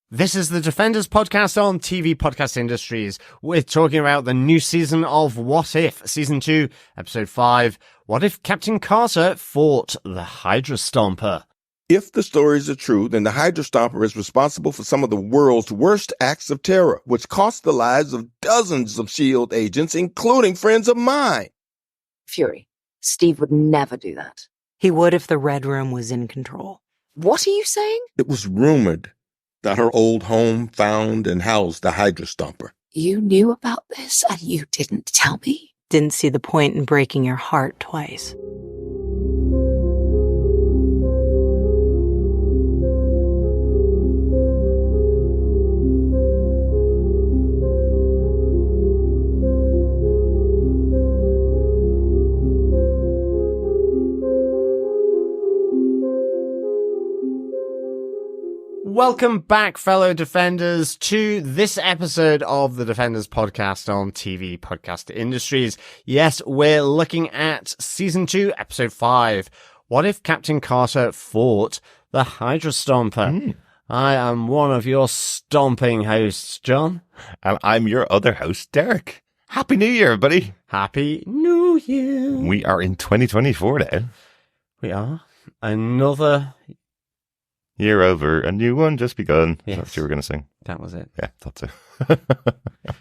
This is the Defenders podcast on TV Podcast Industries. We're talking about the new season of What If, Season 2, Episode 5, What If Captain Carter fought the Hydra Stomper? If the stories are true, then the Hydra Stomper is responsible for some of the world's worst acts of terror, which cost the lives of dozens of S.H.I.E.L.D. agents, including friends of mine. Fury, Steve would never do that. He would if the Red Room was in control. What are you saying? It was rumored that her old home found and housed the Hydra Stomper. You knew about this and you didn't tell me? Didn't see the point in breaking your heart twice. Welcome back, fellow Defenders, to this episode of the Defenders podcast on TV Podcast Industries. Yes, we're looking at Season 2, Episode 5, What If Captain Carter Fought the Hydra Stomper? I am one of your stomping hosts, John. And I'm your other host, Derek. Happy New Year, everybody. Happy New Year. We are in 2024 now. We are. Another year over, a new one just begun. Yes. That's what you were going to sing. That was it. Yeah, thought so.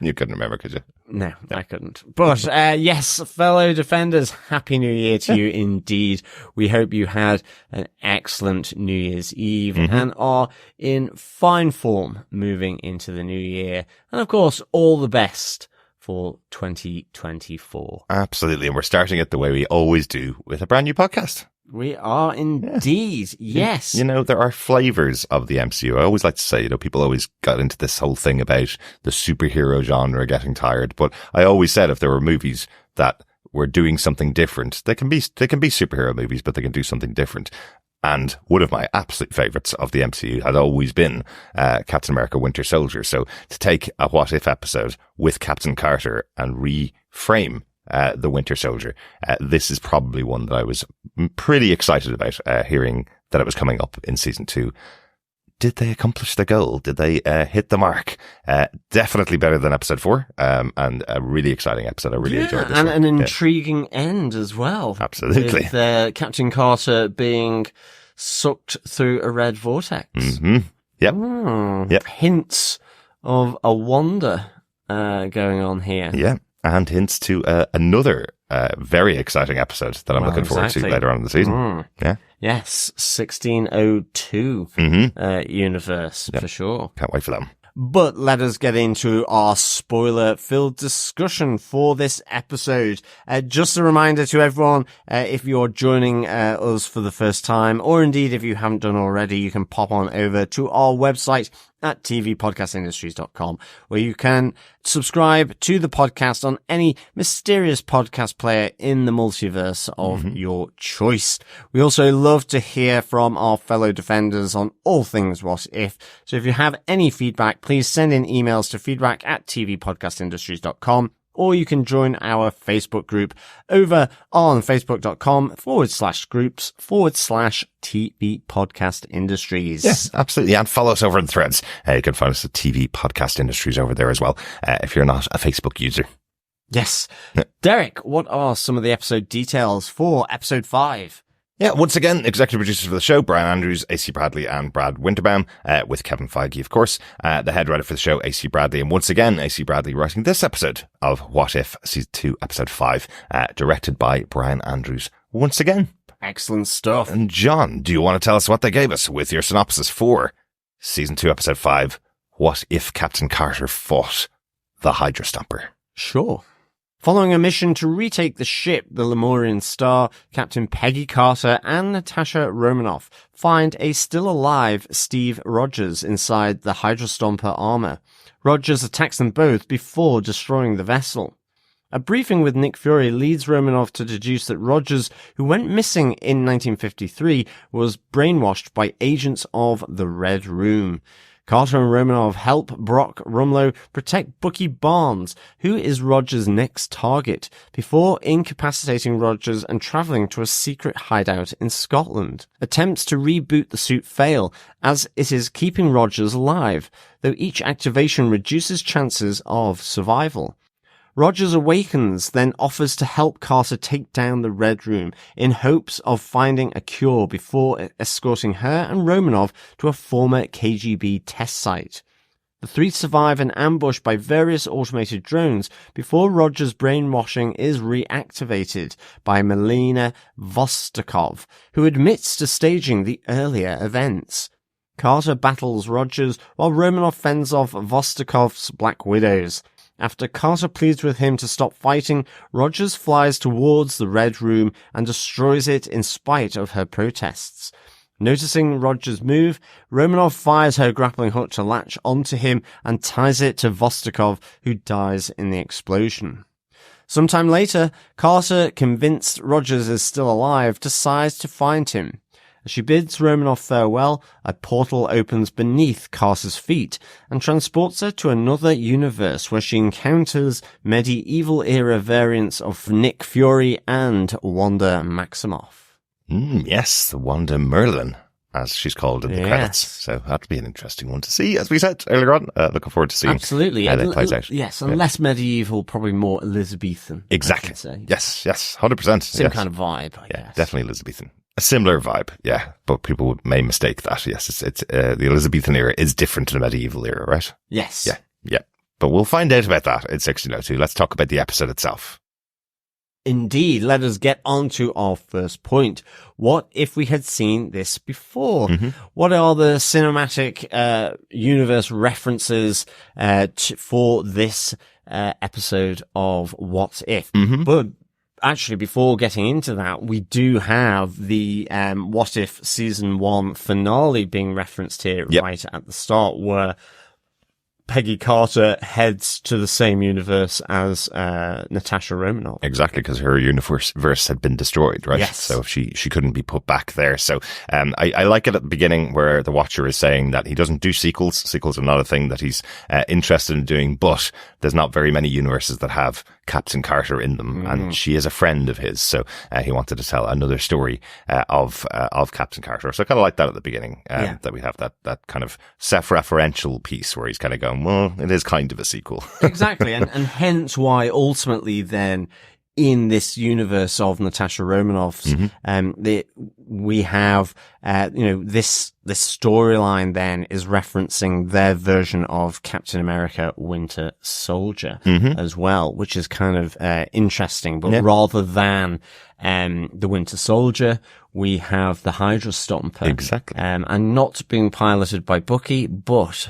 You couldn't remember, could you? No, I couldn't. But yes, fellow Defenders, Happy New Year to you indeed. We hope you had an excellent New Year's Eve and are in fine form moving into the new year. And of course, all the best for 2024. Absolutely. And we're starting it the way we always do, with a brand new podcast. We are indeed, yes. You know, there are flavors of the MCU. I always like to say, people always got into this whole thing about the superhero genre getting tired. But I always said if there were movies that were doing something different, they can be superhero movies, but they can do something different. And one of my absolute favorites of the MCU had always been Captain America Winter Soldier. So to take a What If episode with Captain Carter and reframe the Winter Soldier. This is probably one that I was pretty excited about, hearing that it was coming up in Season 2. Did they accomplish the goal? Did they hit the mark? Definitely better than Episode 4, and a really exciting episode. I really enjoyed this and one. an intriguing end as well. Absolutely. With Captain Carter being sucked through a red vortex. Yep. Yep. Hints of a wonder going on here. Yeah. And hints to another very exciting episode that I'm looking forward to later on in the season. Yeah. Yes, 1602 universe, for sure. Can't wait for them. But let us get into our spoiler-filled discussion for this episode. Just a reminder to everyone, if you're joining us for the first time, or indeed if you haven't done already, you can pop on over to our website at tvpodcastindustries.com, where you can subscribe to the podcast on any mysterious podcast player in the multiverse of your choice. We also love to hear from our fellow Defenders on all things What If. So if you have any feedback, please send in emails to feedback@tvpodcastindustries.com, or you can join our Facebook group over on facebook.com/groups/TV Podcast Industries. Yes, absolutely. And follow us over on Threads. You can find us at TV Podcast Industries over there as well, if you're not a Facebook user. Yes. Derek, what are some of the episode details for Episode 5? Yeah, once again, executive producers for the show, Bryan Andrews, AC Bradley and Brad Winderbaum, with Kevin Feige, of course. The head writer for the show, AC Bradley. And once again, AC Bradley writing this episode of What If, Season 2, Episode 5, directed by Bryan Andrews once again. Excellent stuff. And John, do you want to tell us what they gave us with your synopsis for Season 2, Episode 5, What If Captain Carter Fought the Hydra Stomper? Sure. Following a mission to retake the ship, the Lemurian Star, Captain Peggy Carter and Natasha Romanoff find a still-alive Steve Rogers inside the Hydra Stomper armor. Rogers attacks them both before destroying the vessel. A briefing with Nick Fury leads Romanoff to deduce that Rogers, who went missing in 1953, was brainwashed by agents of the Red Room. Carter and Romanoff help Brock Rumlow protect Bucky Barnes, who is Rogers' next target, before incapacitating Rogers and travelling to a secret hideout in Scotland. Attempts to reboot the suit fail, as it is keeping Rogers alive, though each activation reduces chances of survival. Rogers awakens, then offers to help Carter take down the Red Room in hopes of finding a cure before escorting her and Romanoff to a former KGB test site. The three survive an ambush by various automated drones before Rogers' brainwashing is reactivated by Melina Vostokov, who admits to staging the earlier events. Carter battles Rogers while Romanoff fends off Vostokov's Black Widows. After Carter pleads with him to stop fighting, Rogers flies towards the Red Room and destroys it in spite of her protests. Noticing Rogers' move, Romanoff fires her grappling hook to latch onto him and ties it to Vostokov, who dies in the explosion. Sometime later, Carter, convinced Rogers is still alive, decides to find him. As she bids Romanoff farewell, a portal opens beneath Carter's feet and transports her to another universe where she encounters medieval-era variants of Nick Fury and Wanda Maximoff. Yes, the Wanda Merlin, as she's called in the credits. So that'd be an interesting one to see, as we said earlier on. Looking forward to seeing Absolutely. how that plays out. Yes, and less medieval, probably more Elizabethan. Exactly. Yes, 100%. Same kind of vibe, I guess. Definitely Elizabethan. A similar vibe, yeah, but people may mistake that. Yes, it's the Elizabethan era is different to the medieval era, right? Yes. Yeah. But we'll find out about that in 1602. Let's talk about the episode itself. Indeed, let us get on to our first point. What if we had seen this before? Mm-hmm. What are the cinematic universe references for this episode of What If? Mm-hmm. But actually, before getting into that, we do have the What If Season 1 finale being referenced here right at the start, where Peggy Carter heads to the same universe as Natasha Romanoff. Exactly, because her universe had been destroyed, right? Yes. So she couldn't be put back there. So I like it at the beginning where the Watcher is saying that he doesn't do sequels. Sequels are not a thing that he's interested in doing, but there's not very many universes that have Captain Carter in them, and she is a friend of his. So he wanted to tell another story of Captain Carter. So I kind of like that at the beginning, that we have that kind of self-referential piece where he's kind of going, well, it is kind of a sequel. Exactly. And hence why ultimately then in this universe of Natasha Romanoff's, we have, this storyline then is referencing their version of Captain America Winter Soldier as well, which is kind of interesting. But rather than the Winter Soldier, we have the Hydra Stomper. Exactly. And not being piloted by Bucky, but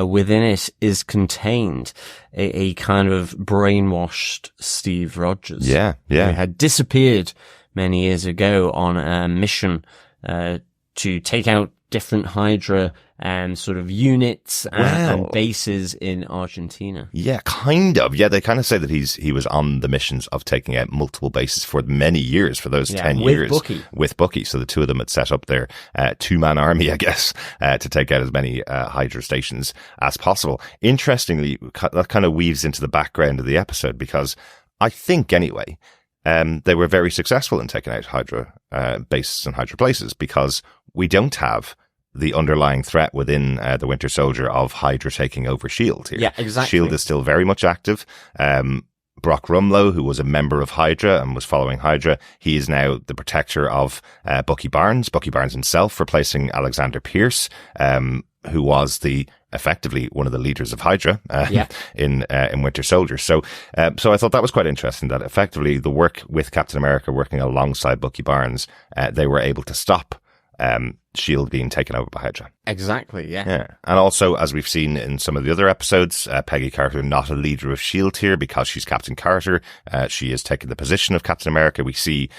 within it is contained a kind of brainwashed Steve Rogers. Yeah. Who had disappeared many years ago on a mission to take out different Hydra sort of units and bases in Argentina. Yeah, kind of. Yeah, they kind of say that he was on the missions of taking out multiple bases for many years, for those 10 years. With Bucky. So the two of them had set up their two-man army, I guess, to take out as many Hydra stations as possible. Interestingly, that kind of weaves into the background of the episode, because I think, anyway, they were very successful in taking out Hydra bases and Hydra places, because we don't have the underlying threat within the Winter Soldier of Hydra taking over S.H.I.E.L.D. here. Yeah, exactly. S.H.I.E.L.D. is still very much active. Brock Rumlow, who was a member of Hydra and was following Hydra, he is now the protector of Bucky Barnes himself, replacing Alexander Pierce, who was effectively one of the leaders of Hydra in Winter Soldier. So I thought that was quite interesting, that effectively the work with Captain America working alongside Bucky Barnes, they were able to stop S.H.I.E.L.D. being taken over by Hydra. Exactly, yeah. And also, as we've seen in some of the other episodes, Peggy Carter not a leader of S.H.I.E.L.D. here because she's Captain Carter. She has taken the position of Captain America. We see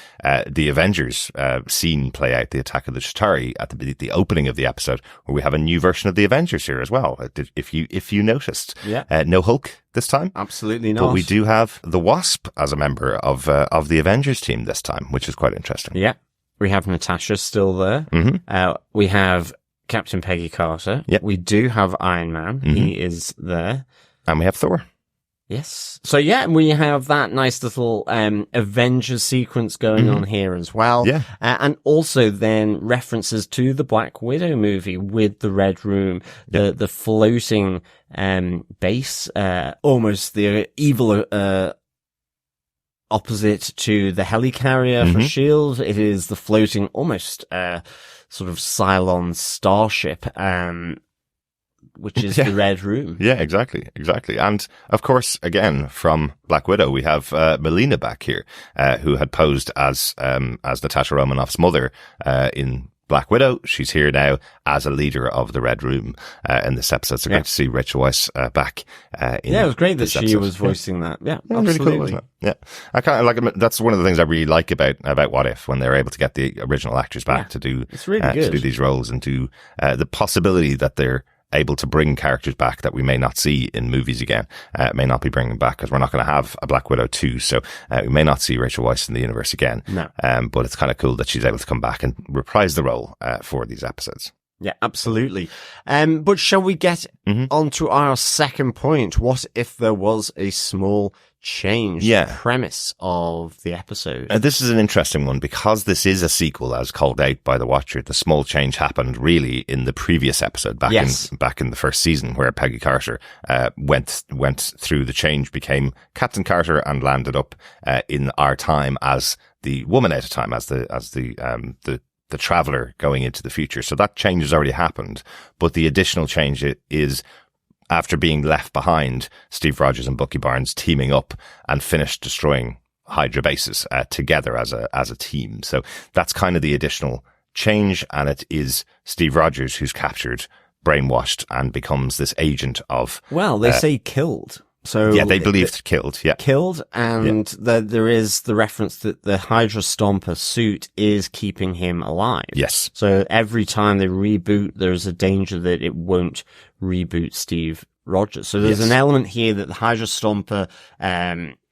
the Avengers scene play out, the attack of the Chitauri at the opening of the episode, where we have a new version of the Avengers here as well, if you noticed. Yeah. No Hulk this time. Absolutely not. But we do have the Wasp as a member of the Avengers team this time, which is quite interesting. Yeah. We have Natasha still there. We have Captain Peggy Carter. Yep. We do have Iron Man. He is there. And we have Thor. Yes. So yeah, we have that nice little Avengers sequence going on here as well. Yeah. And also then references to the Black Widow movie with the Red Room, the floating base, almost the evil opposite to the helicarrier for S.H.I.E.L.D. It is the floating, almost sort of Cylon starship, which is the Red Room. Yeah, exactly. And of course, again, from Black Widow, we have Melina back here, who had posed as Natasha Romanoff's mother in Black Widow. She's here now as a leader of the Red Room in this episode. So great to see Rachel Weisz back. It was great that she episode. was voicing that. Yeah, absolutely. Really cool, wasn't it? Yeah, I kind of like. That's one of the things I really like about What If, when they're able to get the original actors back to do it's really good. to do these roles, and to the possibility that they're able to bring characters back that we may not see in movies again, may not be bringing back, because we're not going to have a Black Widow 2, so we may not see Rachel Weisz in the universe again. No. But it's kind of cool that she's able to come back and reprise the role for these episodes. Yeah, absolutely. But shall we get onto our second point? What if there was a small change? Yeah. The premise of the episode. This is an interesting one, because this is a sequel, as called out by the Watcher. The small change happened really in the previous episode, back in the first season, where Peggy Carter went through the change, became Captain Carter, and landed up in our time as the woman out of time, as the traveler going into the future. So that change has already happened, but the additional change is, after being left behind, Steve Rogers and Bucky Barnes teaming up and finished destroying Hydra bases together as a team. So that's kind of the additional change, and it is Steve Rogers who's captured, brainwashed, and becomes this agent of... Well, they say killed. So yeah, they believed killed. Yeah, killed, and there is the reference that the Hydra Stomper suit is keeping him alive. Yes. So every time they reboot, there's a danger that it won't reboot Steve Rogers. So there's an element here that the Hydra Stomper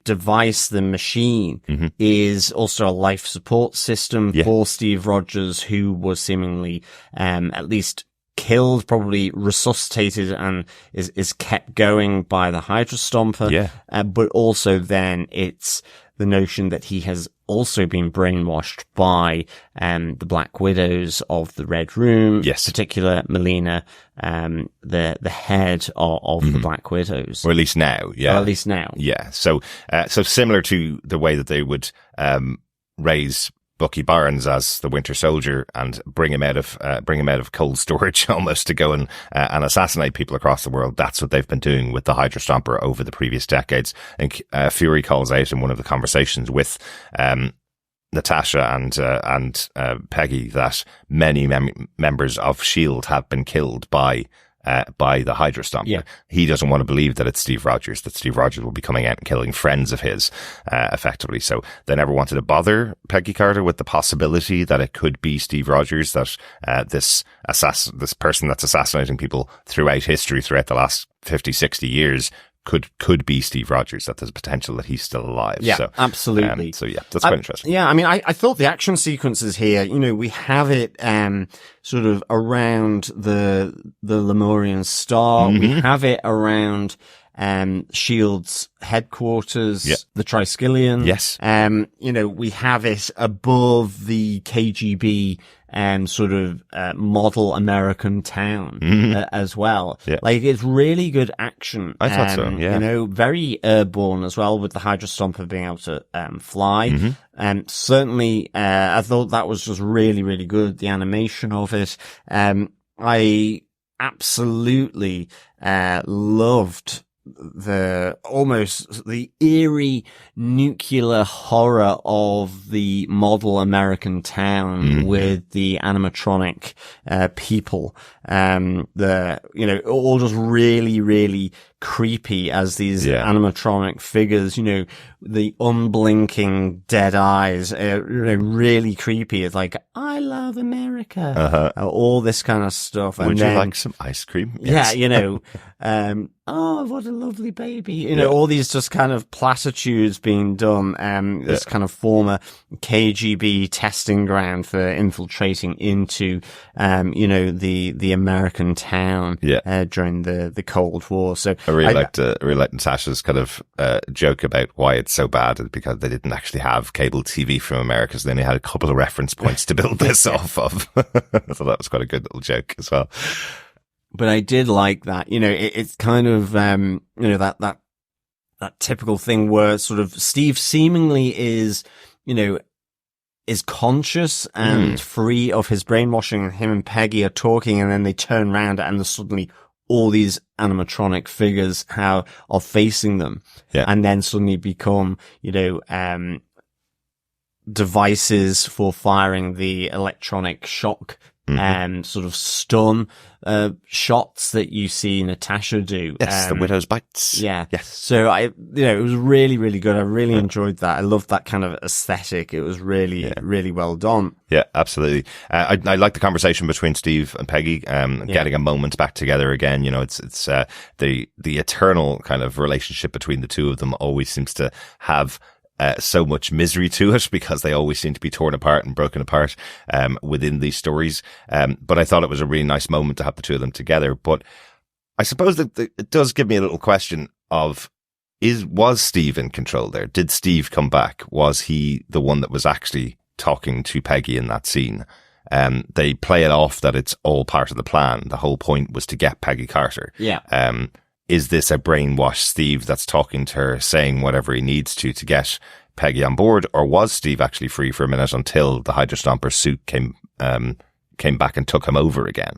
device, the machine, is also a life support system for Steve Rogers, who was seemingly at least killed, probably resuscitated, and is kept going by the Hydra Stomper. Yeah. But also then it's the notion that he has also been brainwashed by the Black Widows of the Red Room. Yes. Particular Melina, the head of the Black Widows. Or at least now. Yeah. Or at least now. Yeah. So similar to the way that they would raise Bucky Barnes as the Winter Soldier and bring him out of cold storage almost to go and assassinate people across the world. That's what they've been doing with the Hydra Stomper over the previous decades. I think Fury calls out in one of the conversations with Natasha and Peggy that many members of S.H.I.E.L.D. have been killed by the Hydra Stomper. Yeah. He doesn't want to believe that it's Steve Rogers, that Steve Rogers will be coming out and killing friends of his, effectively. So they never wanted to bother Peggy Carter with the possibility that it could be Steve Rogers, that this person that's assassinating people throughout history, throughout the last 50, 60 years, could be Steve Rogers, that there's potential that he's still alive. Yeah, so, absolutely. So yeah, that's quite interesting. Yeah, I mean, I thought the action sequences here, we have it, sort of around the Lemurian Star. We have it around, S.H.I.E.L.D's headquarters, the Triskelion. Yes. We have it above the KGB, sort of, model American town, as well. Yeah. Like, it's really good action. I thought so, yeah. Very airborne as well, with the Hydra Stomper being able to, fly. Certainly, I thought that was just really, really good. The animation of it. I absolutely, loved the eerie nuclear horror of the model American town with the animatronic people, all just really, really creepy as these animatronic figures, you know, the unblinking dead eyes, really creepy. It's like, I love America, all this kind of stuff. Would you like some ice cream? Yes. Yeah, you know, oh, what a lovely baby. You know, all these just kind of platitudes being done. This kind of former KGB testing ground for infiltrating into, you know, the American town, during the Cold War. So I really liked Natasha's kind of, joke about why it's so bad, because they didn't actually have cable TV from America. So they only had a couple of reference points to build this off of. So that was quite a good little joke as well. But I did like that, you know, it's kind of, you know, that typical thing where sort of Steve seemingly is, you know, is conscious and free of his brainwashing. Him and Peggy are talking, and then they turn around and there's suddenly all these animatronic figures are facing them, and then suddenly become, you know, devices for firing the electronic shock and sort of stun shots that you see Natasha do. Yes, the widow's bites. Yeah. Yes. So you know, it was really, really good. I really enjoyed that. I loved that kind of aesthetic. It was really, really well done. Yeah, absolutely. I like the conversation between Steve and Peggy, getting a moment back together again. You know, it's the eternal kind of relationship between the two of them always seems to have so much misery to it, because they always seem to be torn apart and broken apart within these stories. But I thought it was a really nice moment to have the two of them together. But I suppose that it does give me a little question of, was Steve in control there? Did Steve come back? Was he the one that was actually talking to Peggy in that scene? They play it off that it's all part of the plan. The whole point was to get Peggy Carter. Yeah. Is this a brainwashed Steve that's talking to her, saying whatever he needs to get Peggy on board? Or was Steve actually free for a minute until the Hydra Stomper suit came back and took him over again?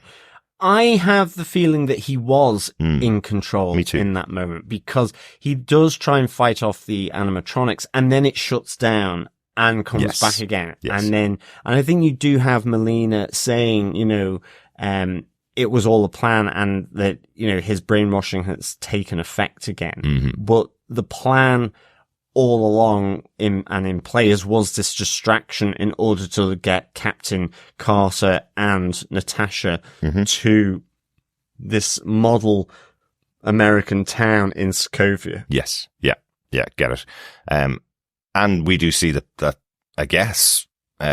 I have the feeling that he was in control in that moment, because he does try and fight off the animatronics, and then it shuts down and comes back again. Yes. And I think you do have Melina saying, you know, it was all a plan, and that, you know, his brainwashing has taken effect again. But the plan all along in players was this distraction in order to get Captain Carter and Natasha to this model American town in Sokovia. Yes. Yeah. Yeah. Get it. And we do see that I guess,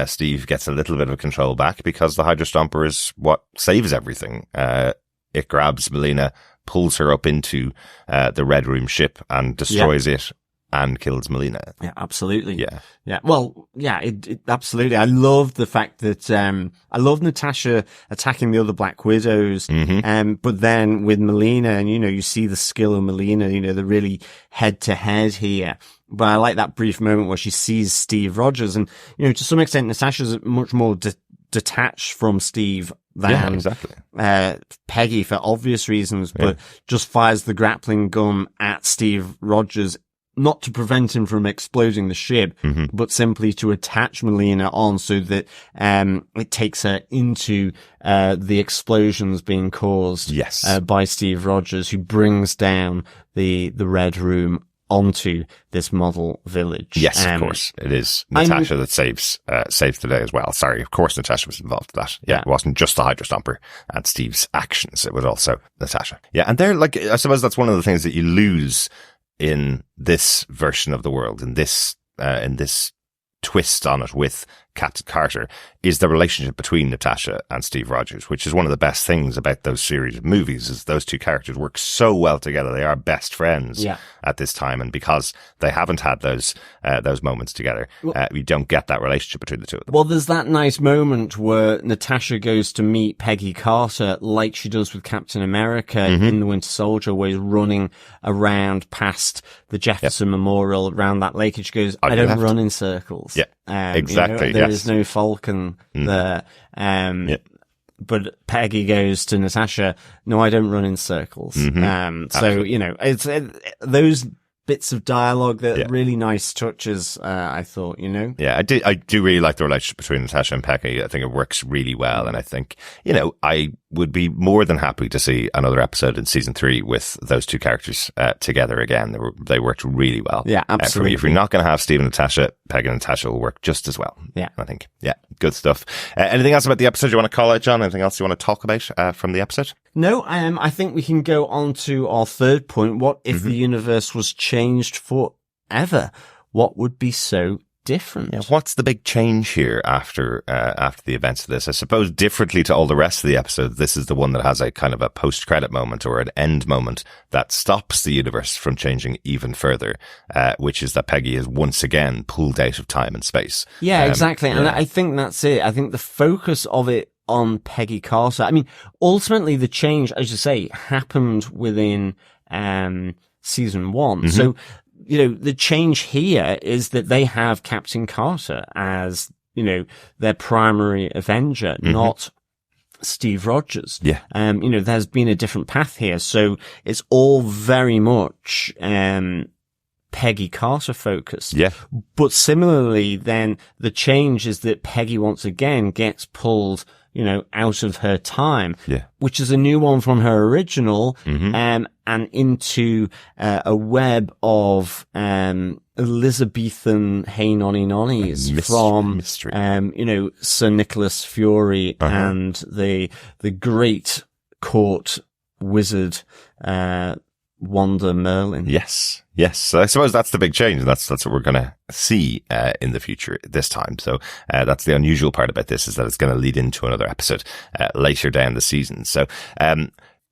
Steve gets a little bit of control back, because the Hydra Stomper is what saves everything. It grabs Melina, pulls her up into the Red Room ship and destroys it and kills Melina. Yeah, absolutely. Yeah. Yeah. Well, yeah, it absolutely. I love the fact that, I love Natasha attacking the other Black Widows. But then with Melina, and, you know, you see the skill of Melina, you know, they're really head to head here. But I like that brief moment where she sees Steve Rogers, and, you know, to some extent, Natasha's much more detached from Steve than Peggy, for obvious reasons, but just fires the grappling gun at Steve Rogers, not to prevent him from exploding the ship, but simply to attach Melina on, so that it takes her into the explosions being caused by Steve Rogers, who brings down the Red Room onto this model village. Yes, of course. It is Natasha that saves the day as well. Sorry, of course Natasha was involved in that. Yeah, it wasn't just the Hydra Stomper and Steve's actions. It was also Natasha. Yeah, and they're like, I suppose that's one of the things that you lose in this version of the world, in this twist on it with Captain Carter, is the relationship between Natasha and Steve Rogers, which is one of the best things about those series of movies, is those two characters work so well together. They are best friends at this time, and because they haven't had those moments together, we don't get that relationship between the two of them. Well, there's that nice moment where Natasha goes to meet Peggy Carter, like she does with Captain America in The Winter Soldier, where he's running around past the Jefferson Memorial around that lake, and she goes, I don't run in circles. Yeah. Exactly. You know, there is no falcon there. But Peggy goes to Natasha, no, I don't run in circles. So, you know, it's those bits of dialogue that really nice touches, I thought, you know? Yeah, I do really like the relationship between Natasha and Peggy. I think it works really well. And I think, you know, I would be more than happy to see another episode in season 3 with those two characters together again. They worked really well. Yeah, absolutely. If you're not going to have Steve and Natasha, Peggy and Natasha will work just as well. Yeah. I think. Yeah, good stuff. Anything else about the episode you want to call out, John? Anything else you want to talk about from the episode? No, I think we can go on to our third point. What if the universe was changed forever? What would be so different? Yeah, what's the big change here after the events of this? I suppose differently to all the rest of the episode, this is the one that has a kind of a post-credit moment or an end moment that stops the universe from changing even further, which is that Peggy is once again pulled out of time and space. Yeah, exactly. And I think that's it. I think the focus of it on Peggy Carter, I mean, ultimately the change, as you say, happened within season 1. So, you know, the change here is that they have Captain Carter as, you know, their primary Avenger, not Steve Rogers. Yeah. You know, there's been a different path here. So it's all very much, Peggy Carter focused. Yeah. But similarly, then the change is that Peggy once again gets pulled, you know, out of her time, which is a new one from her original, and into a web of Elizabethan hey nonny nonnies from you know, Sir Nicholas Fury and the great court wizard Wanda Merlin. Yes. So I suppose that's the big change. That's what we're going to see in the future this time. So that's the unusual part about this, is that it's going to lead into another episode later down the season. So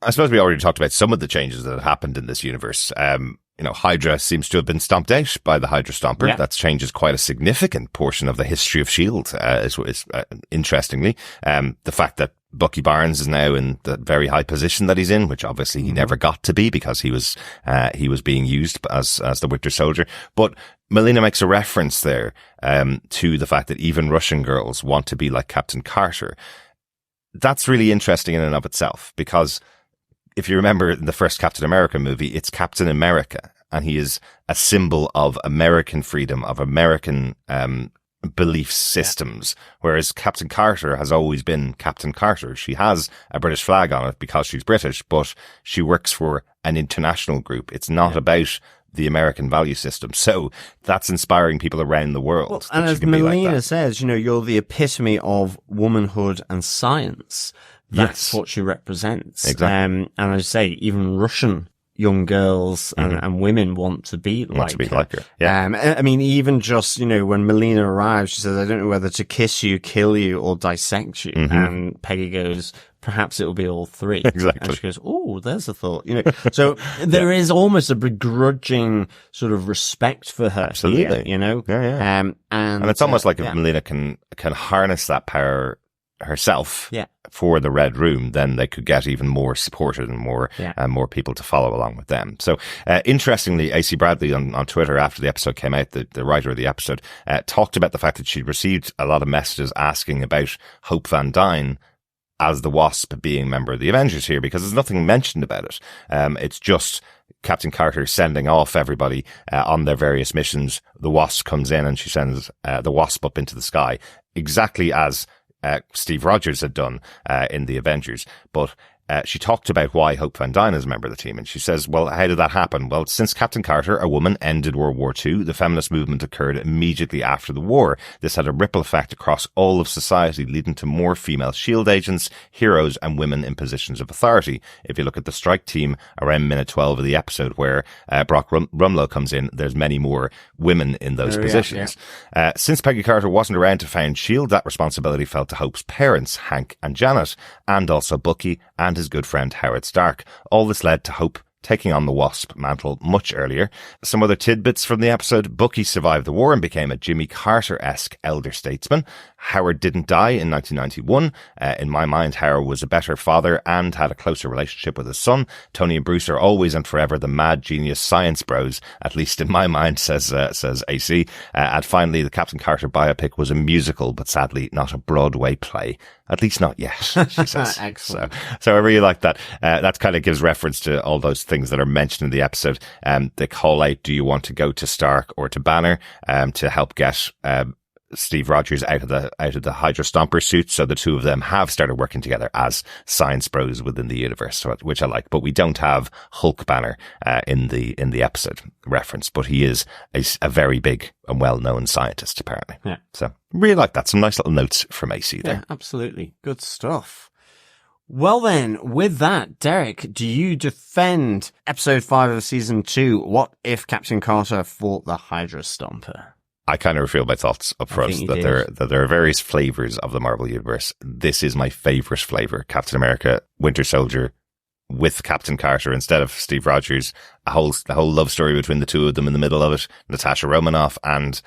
I suppose we already talked about some of the changes that have happened in this universe. You know, Hydra seems to have been stomped out by the Hydra Stomper. That changes quite a significant portion of the history of S.H.I.E.L.D. Interestingly. The fact that Bucky Barnes is now in the very high position that he's in, which obviously he never got to be because he was being used as the Winter Soldier. But Melina makes a reference there, to the fact that even Russian girls want to be like Captain Carter. That's really interesting in and of itself, because if you remember in the first Captain America movie, it's Captain America, and he is a symbol of American freedom, of American, belief systems, whereas Captain Carter has always been Captain Carter. She has a British flag on it because she's British, but she works for an international group. It's not about the American value system. So that's inspiring people around the world. Well, and as Melina says, you know, you're the epitome of womanhood and science. That's what she represents. Exactly. And as I say, even Russian young girls and women want to be like her. Yeah. I mean, even just, you know, when Melina arrives, she says, I don't know whether to kiss you, kill you, or dissect you. And Peggy goes, perhaps it will be all three. Exactly. And she goes, oh, there's a thought, you know. So there is almost a begrudging sort of respect for her. Absolutely. Here, you know. And it's almost like if Melina can harness that power herself for the Red Room, then they could get even more supported and more people to follow along with them. So interestingly, AC Bradley on Twitter after the episode came out, the writer of the episode, talked about the fact that she'd received a lot of messages asking about Hope Van Dyne as the Wasp being a member of the Avengers here, because there's nothing mentioned about it. It's just Captain Carter sending off everybody on their various missions. The Wasp comes in and she sends the Wasp up into the sky, exactly as Steve Rogers had done in the Avengers. But she talked about why Hope Van Dyne is a member of the team, and she says, well, how did that happen? Well, since Captain Carter, a woman, ended World War II, the feminist movement occurred immediately after the war. This had a ripple effect across all of society, leading to more female S.H.I.E.L.D. agents, heroes, and women in positions of authority. If you look at the strike team around minute 12 of the episode where Brock Rumlow comes in, there's many more women in those positions. Since Peggy Carter wasn't around to found S.H.I.E.L.D., that responsibility fell to Hope's parents, Hank and Janet, and also Bucky and his good friend Howard Stark. All this led to Hope taking on the Wasp mantle much earlier. Some other tidbits from the episode: Bucky survived the war and became a Jimmy Carter-esque elder statesman. Howard didn't die in 1991. In my mind, Howard was a better father and had a closer relationship with his son. Tony and Bruce are always and forever the mad genius science bros, at least in my mind, says AC. And finally, the Captain Carter biopic was a musical, but sadly not a Broadway play. At least not yet, she says. Excellent. So I really like that. That kind of gives reference to all those things that are mentioned in the episode. They call out, do you want to go to Stark or to Banner, to help get Steve Rogers out of the Hydra Stomper suit. So the two of them have started working together as science bros within the universe, which I like. But we don't have Hulk Banner in the episode reference, but he is a very big and well-known scientist, apparently. Yeah. So really like that. Some nice little notes from AC there. Yeah, absolutely. Good stuff. Well then, with that, Derek, do you defend episode 5 of season 2? What if Captain Carter fought the Hydra Stomper? I kind of reveal my thoughts up front that there are various flavors of the Marvel Universe. This is my favorite flavor. Captain America, Winter Soldier, with Captain Carter instead of Steve Rogers. A whole love story between the two of them in the middle of it. Natasha Romanoff and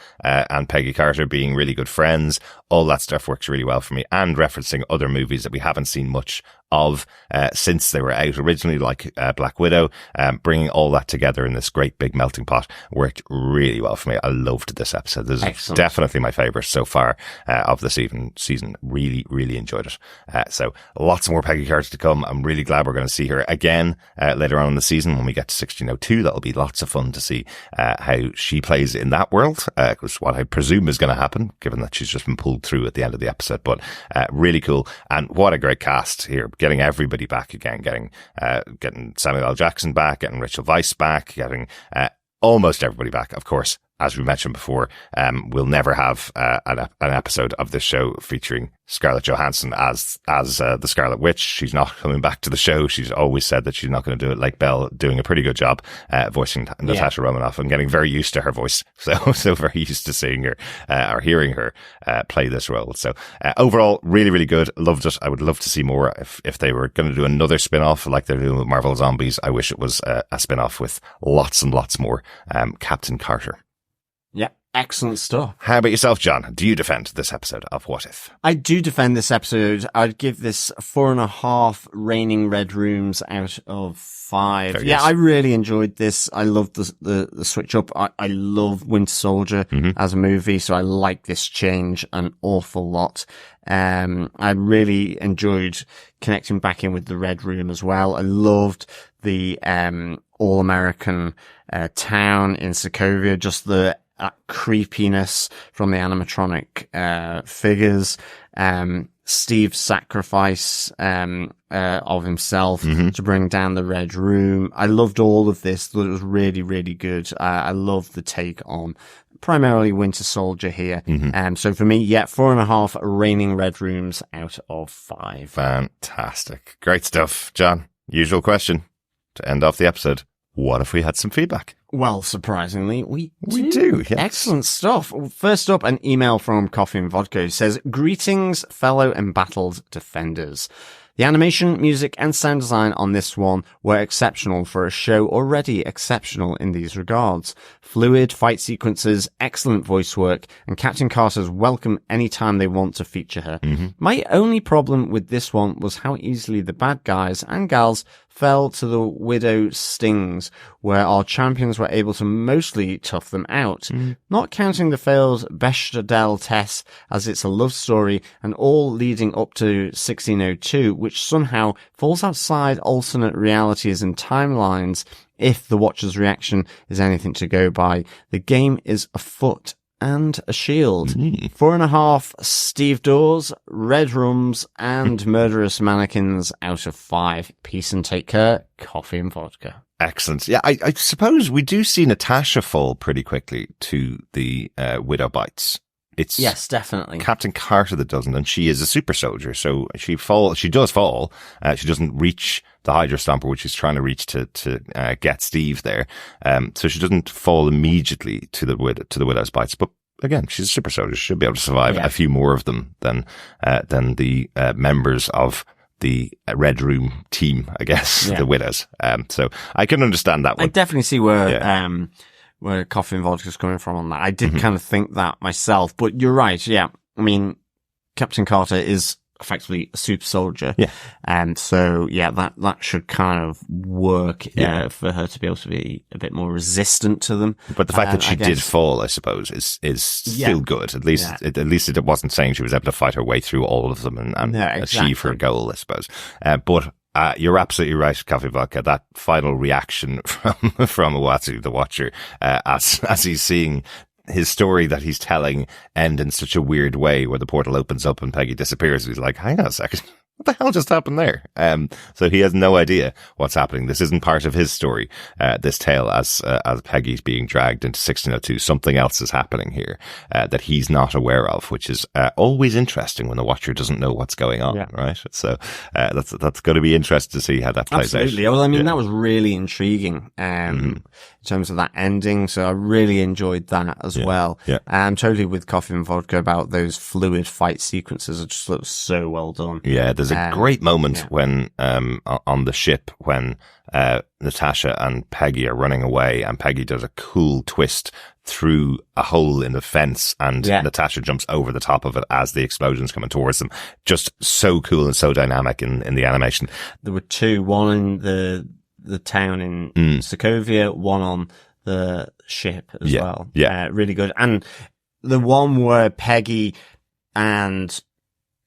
Peggy Carter being really good friends. All that stuff works really well for me. And referencing other movies that we haven't seen much of since they were out originally, like Black Widow. Bringing all that together in this great big melting pot worked really well for me. I loved this episode. This is definitely my favorite so far of the season. Really, really enjoyed it. So lots more Peggy Carter to come. I'm really glad we're going to see her again later on in the season when we get to 1602. That'll be lots of fun to see how she plays in that world, because what I presume is going to happen, given that she's just been pulled through at the end of the episode. But really cool. And what a great cast here. Getting everybody back again, getting Samuel L. Jackson back, getting Rachel Weisz back, getting almost everybody back. Of course, as we mentioned before, we'll never have an episode of this show featuring Scarlett Johansson as the Scarlet Witch. She's not coming back to the show. She's always said that she's not going to do it. Like Belle, doing a pretty good job voicing Natasha Romanoff. I'm getting very used to her voice, so very used to seeing her or hearing her play this role. So overall, really, really good. Loved it. I would love to see more. If they were going to do another spin-off like they're doing with Marvel Zombies, I wish it was a spin-off with lots and lots more Captain Carter. Yeah, excellent stuff. How about yourself, John? Do you defend this episode of What If? I do defend this episode. I'd give this 4.5 raining red rooms out of 5. Very yeah, nice. I really enjoyed this. I loved the switch up. I love Winter Soldier as a movie, so I like this change an awful lot. I really enjoyed connecting back in with the Red Room as well. I loved the all-American town in Sokovia, just the creepiness from the animatronic figures, Steve's sacrifice of himself to bring down the Red Room. I loved all of this. Thought it was really, really good. I loved the take on primarily Winter Soldier here. So for me, 4.5 raining Red Rooms out of 5. Fantastic. Great stuff, John. Usual question to end off the episode. What if we had some feedback? Well, surprisingly, we do. Yes. Excellent stuff. First up, an email from Coffee and Vodka says, "Greetings, fellow embattled defenders. The animation, music, and sound design on this one were exceptional for a show already exceptional in these regards. Fluid fight sequences, excellent voice work, and Captain Carter's welcome anytime they want to feature her. My only problem with this one was how easily the bad guys and gals fell to the widow stings, where our champions were able to mostly tough them out. Not counting the failed Bechdel test, as it's a love story and all leading up to 1602, which somehow falls outside alternate realities and timelines. If the Watcher's reaction is anything to go by, the game is afoot and a shield. 4.5 Steve Doors, Red Rooms, and Murderous Mannequins out of 5. Peace and take care. Coffee and Vodka." Excellent. Yeah, I suppose we do see Natasha fall pretty quickly to the widow bites. It's Yes, definitely. Captain Carter that doesn't, and she is a super soldier, so she does fall. She doesn't reach the Hydra Stomper, which she's trying to reach to get Steve there. So she doesn't fall immediately to the widow's bites, but again, she's a super soldier. She should be able to survive a few more of them than the members of the Red Room team, I guess, the widows. So I can understand that one. I definitely see where Coffee and Vodka's coming from on that. I did kind of think that myself, but you're right. Yeah. I mean, Captain Carter is effectively a super soldier. Yeah. And so, that should kind of work for her to be able to be a bit more resistant to them. But the fact that she did fall, I suppose, is still good. At least it wasn't saying she was able to fight her way through all of them and achieve her goal, I suppose. But you're absolutely right, Coffee Vodka. That final reaction from Uatu, the Watcher, as he's seeing his story that he's telling end in such a weird way where the portal opens up and Peggy disappears. He's like, hang on a second. What the hell just happened there? So he has no idea what's happening. This isn't part of his story, this tale as Peggy's being dragged into 1602. Something else is happening here, that he's not aware of, which is, always interesting when the watcher doesn't know what's going on, right? So, that's going to be interesting to see how that plays out. Absolutely. Well, I mean, that was really intriguing, in terms of that ending. So I really enjoyed that as well. Yeah. I'm totally with Coffee and Vodka about those fluid fight sequences. It just looks so well done. Yeah, there's a great moment when, on the ship when, Natasha and Peggy are running away and Peggy does a cool twist through a hole in the fence and Natasha jumps over the top of it as the explosion's coming towards them. Just so cool and so dynamic in the animation. There were two, one in the town in Sokovia, one on the ship as well. Yeah. Really good. And the one where Peggy and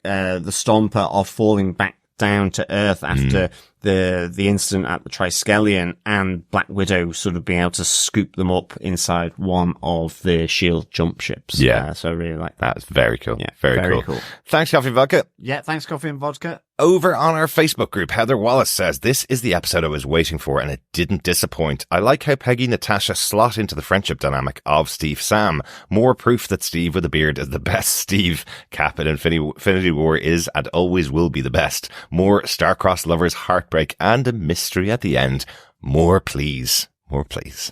the Stomper are falling back down to Earth after the incident at the Triskelion, and Black Widow sort of being able to scoop them up inside one of the SHIELD jump ships. Yeah. So I really like that. That's very cool. Yeah, very cool. Thanks, Coffee and Vodka. Yeah, thanks, Coffee and Vodka. Over on our Facebook group, Heather Wallace says, this is the episode I was waiting for and it didn't disappoint. I like how Peggy and Natasha slot into the friendship dynamic of Steve Sam. More proof that Steve with a beard is the best Steve. Cap in Infinity War is and always will be the best. More star-crossed lovers, heartbreak and a mystery at the end. More please. More please.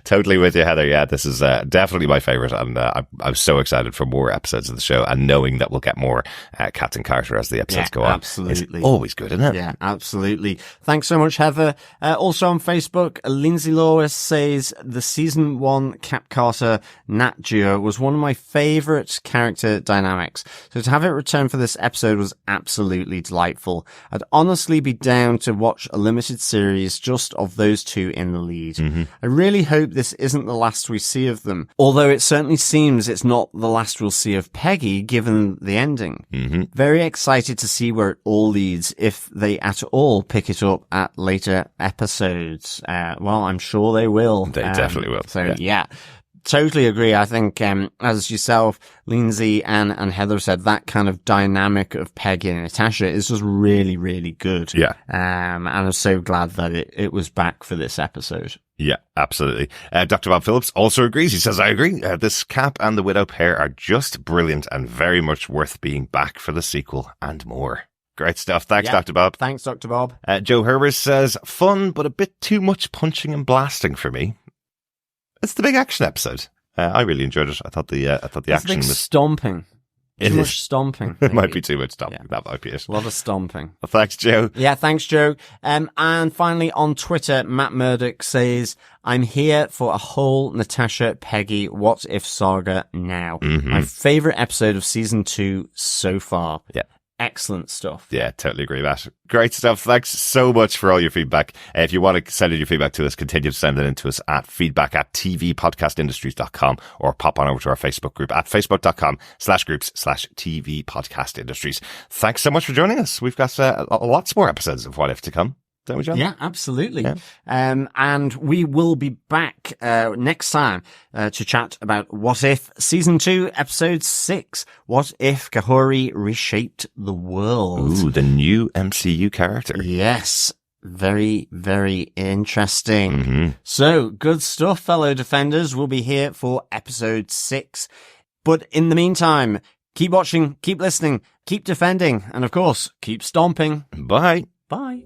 Totally with you, Heather. Yeah, this is definitely my favorite, and I'm so excited for more episodes of the show, and knowing that we'll get more Captain Carter as the episodes go on. Absolutely, it's always good, isn't it? Yeah, absolutely. Thanks so much, Heather. Also on Facebook, Lindsay Lawless says the season 1 Cap Carter Nat duo was one of my favorite character dynamics. So to have it return for this episode was absolutely delightful. I'd honestly be down to watch a limited series just of those two in the lead. I really hope this isn't the last we see of them, although it certainly seems it's not the last we'll see of Peggy given the ending. Very excited to see where it all leads, if they at all pick it up at later episodes. Well, I'm sure they will. They definitely will. So yeah. Totally agree. I think, as yourself, Lindsay and Heather said, that kind of dynamic of Peggy and Natasha is just really, really good. Yeah. And I'm so glad that it was back for this episode. Yeah, absolutely. Dr. Bob Phillips also agrees. He says, I agree. This Cap and the Widow pair are just brilliant and very much worth being back for the sequel and more. Great stuff. Thanks, Dr. Bob. Thanks, Dr. Bob. Joe Herbers says, fun, but a bit too much punching and blasting for me. It's the big action episode. I really enjoyed it. I thought the action was stomping. Too much stomping. It might be too much stomping. Yeah. That might be it. A lot of stomping. Well, thanks, Joe. Yeah, thanks, Joe. And finally on Twitter, Matt Murdoch says, I'm here for a whole Natasha Peggy What If saga now. My favorite episode of season 2 so far. Yeah. Excellent stuff. Yeah, totally agree with that. Great stuff. Thanks so much for all your feedback. If you want to send in your feedback to us, continue to send it in to us at feedback@tvpodcastindustries.com, or pop on over to our Facebook group at facebook.com/groups/tvpodcastindustries. Thanks so much for joining us. We've got lots more episodes of What If to come. Don't we, John? Yeah, absolutely. Yeah. And we will be back next time to chat about What If Season 2, Episode 6. What if Kahori reshaped the world? Ooh, the new MCU character. Yes. Very, very interesting. So, good stuff, fellow defenders. We'll be here for Episode 6. But in the meantime, keep watching, keep listening, keep defending, and of course, keep stomping. Bye. Bye.